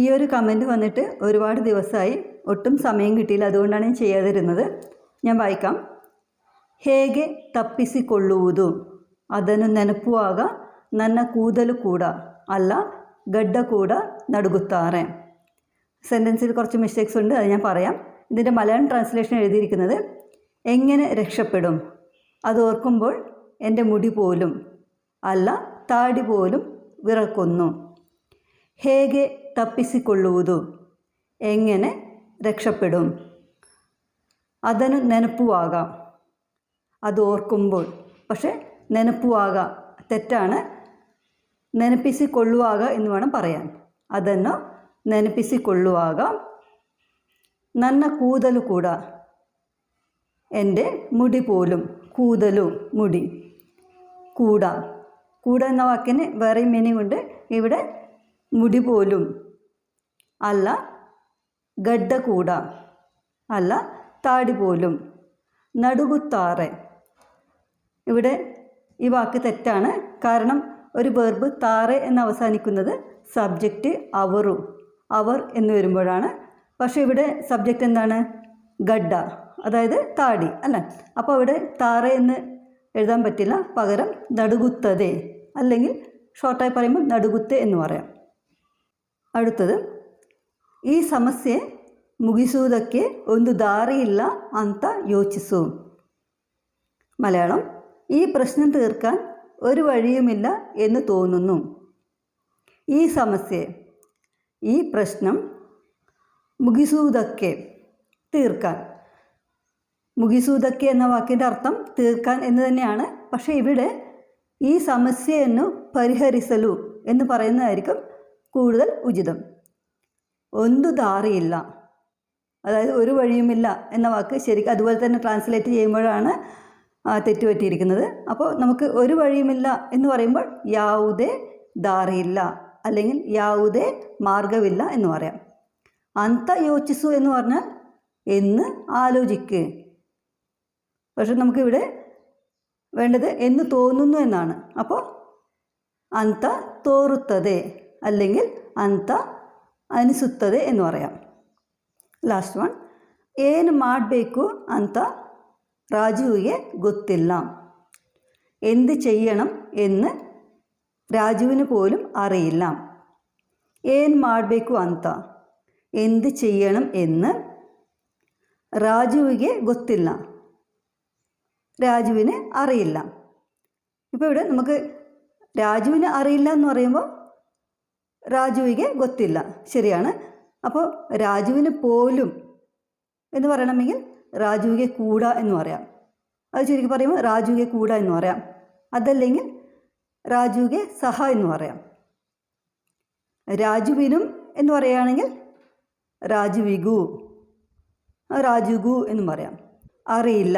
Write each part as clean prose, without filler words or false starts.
ഈ ഒരു കമൻറ്റ് വന്നിട്ട് ഒരുപാട് ദിവസമായി, ഒട്ടും സമയം കിട്ടിയില്ല, അതുകൊണ്ടാണ് ഞാൻ ചെയ്യാതിരുന്നത്. ഞാൻ വായിക്കാം. ಹೇಗೆ ತಪ್ಪಿಸಿಕೊಳ್ಳುವುದು, ಅದನ್ನು ನೆನಪುವಾಗ ನನ್ನ ಕೂದಲು ಕೂಡ ಅಲ್ಲ ಗಡ್ಡ ಕೂಡ ನಡುಗುತ್ತಾರೆ. സെൻറ്റൻസിൽ കുറച്ച് മിസ്റ്റേക്സ് ഉണ്ട്, അത് ഞാൻ പറയാം. ഇതിൻ്റെ മലയാളം ട്രാൻസ്ലേഷൻ എഴുതിയിരിക്കുന്നത് എങ്ങനെ രക്ഷപ്പെടും, അത് ഓർക്കുമ്പോൾ എൻ്റെ മുടി പോലും അല്ല താടി പോലും വിറക്കുന്നു. ಹೇಗೆ ತಪ್ಪಿಸಿಕೊಳ್ಳುವುದು, എങ്ങനെ രക്ഷപ്പെടും. ಅದನ್ನು ನೆನಪುವಾಗ, അത് ഓർക്കുമ്പോൾ. പക്ഷേ ನೆನಪುವಾಗ തെറ്റാണ്, ನೆನಪಿಸಿಕೊಳ್ಳುವಾಗ എന്ന് വേണം പറയാൻ. ಅದನ್ನು ನೆನಪಿಸಿಕೊಳ್ಳುವಾಗ ನನ್ನ ಕೂದಲು ಕೂಡ, എൻ്റെ മുടി പോലും, കൂതലു മുടി, കൂട, കൂട എന്ന വാക്കിന് വേറെ മീനിങ് ഉണ്ട്. ഇവിടെ മുടി പോലും അല്ല ഗഡ്ഡ കൂട അല്ല താടി പോലും. നടുകുത്താറെ, ഇവിടെ ഈ വാക്ക് തെറ്റാണ്. കാരണം ഒരു വെർബ് താറെ എന്ന് അവസാനിക്കുന്നത് സബ്ജക്റ്റ് അവറു, അവർ എന്ന് വരുമ്പോഴാണ്. പക്ഷേ ഇവിടെ സബ്ജക്റ്റ് എന്താണ്? ഗഡ്ഡ, അതായത് താടി അല്ല. അപ്പോൾ അവിടെ താറെ എന്ന് എഴുതാൻ പറ്റില്ല, പകരം നടുകുത്തതേ, അല്ലെങ്കിൽ ഷോർട്ടായി പറയുമ്പോൾ നടുകുത്തെ എന്ന് പറയാം. അടുത്തത്, ಈ ಸಮಸ್ಯೆ ಮುಗಿಸುವುದಕ್ಕೆ ಒಂದು ದಾರಿಯಿಲ್ಲ ಅಂತ ಯೋಚಿಸು. മലയാളം, ഈ പ്രശ്നം തീർക്കാൻ ഒരു വഴിയുമില്ല എന്ന് തോന്നുന്നു. ഈ സമസ്യ, ഈ പ്രശ്നം, മുഗിസുವುದಕ್ಕೆ തീർക്കാൻ. മുഗിസുವುದಕ್ಕೆ എന്ന വാക്കിൻ്റെ അർത്ഥം തീർക്കാൻ എന്ന് തന്നെയാണ്. പക്ഷേ ഇവിടെ ഈ സമസ്യയെന്നു പരിഹരിസലു എന്ന് പറയുന്നതായിരിക്കും കൂടുതൽ ഉചിതം. ಒಂದು ದಾರಿಯಿಲ್ಲ, അതായത് ഒരു വഴിയുമില്ല എന്ന വാക്ക് ശരിക്കും അതുപോലെ തന്നെ ട്രാൻസ്ലേറ്റ് ചെയ്യുമ്പോഴാണ് തെറ്റുപറ്റിയിരിക്കുന്നത്. അപ്പോൾ നമുക്ക് ഒരു വഴിയുമില്ല എന്ന് പറയുമ്പോൾ യാവുതേ ದಾರಿയില്ല അല്ലെങ്കിൽ യാവുതേ മാർഗമില്ല എന്ന് പറയാം. അന്ത യോಚಿಸು എന്ന് പറഞ്ഞാൽ എന്ന് ആലോചിക്ക്. പക്ഷെ നമുക്കിവിടെ വേണ്ടത് എന്ന് തോന്നുന്നു എന്നാണ്. അപ്പോൾ അന്ത തോറുത്തതേ അല്ലെങ്കിൽ അന്ത ಅನಿಸುತ್ತದೆ എന്ന് പറയാം. ಲಾಸ್ಟ್ ಒನ್, ಏನು ಮಾಡಬೇಕು ಅಂತ ರಾಜುವಿಗೆ ಗೊತ್ತಿಲ್ಲ. എന്ത് ചെയ്യണം എന്ന് രാജുവിന് പോലും അറിയില്ല. ಏನು ಮಾಡಬೇಕು ಅಂತ, എന്ത് ചെയ്യണം എന്ന് ರಾಜುವಿಗೆ ಗೊತ್ತಿಲ್ಲ, രാജുവിന് അറിയില്ല. ഇപ്പോൾ ഇവിടെ നമുക്ക് രാജുവിന് അറിയില്ല എന്ന് പറയുമ്പോൾ രാജുവിಗೆ ಗೊತ್ತಿಲ್ಲ ശരിയാണ്. അപ്പോൾ രാജുവിന് പോലും എന്ന് പറയണമെങ്കിൽ രാജുവിಗೆ കൂട എന്ന് പറയാം. അത് ചുരുക്കി പറയുമ്പോൾ രാജുവിಗೆ കൂട എന്ന് പറയാം. അതല്ലെങ്കിൽ രാജുവിಗೆ സഹ എന്ന് പറയാം. രാജുവിനും എന്ന് പറയുകയാണെങ്കിൽ രാജുവിഗു, രാജുഗു എന്നും പറയാം. അറിയില്ല,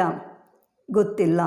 ಗೊತ್ತಿಲ್ಲ.